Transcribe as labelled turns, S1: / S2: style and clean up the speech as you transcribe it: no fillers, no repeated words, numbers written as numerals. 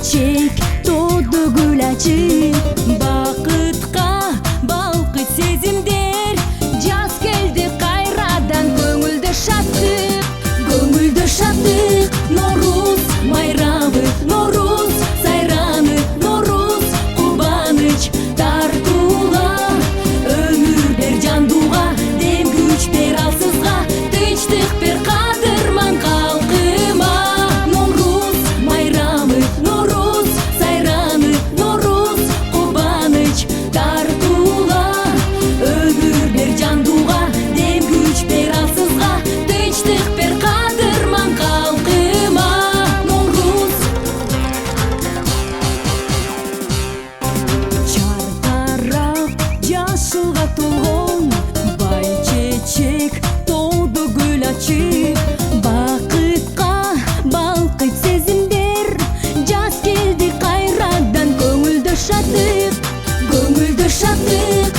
S1: чечек тоодо гүл ачып, бакытка балкыт сезимдер. Жаз келди кайрадан көңүлдө шаттык, көңүлдө шаттык. Норуз майрамы, Норуз сайраны, Норуз кубаныч тартууга. Өмүр бер жандууга, дем күч бер алсызга, тынчтык бер кадырман калкыма. Норуз майрамы, Норуз сайраны, Норуз кубаныч тартууга. Өмүр бер жандууга, дем күч бер алсызга, тынчтык бер кадырман калкыма. Норуз чартарап жашылга толгон, бай чечек тоодо гүл ачып, бакытка балкыт сезимдер. Жаз келди кайрадан көңүлдө шаттык, көңүлдө шаттык.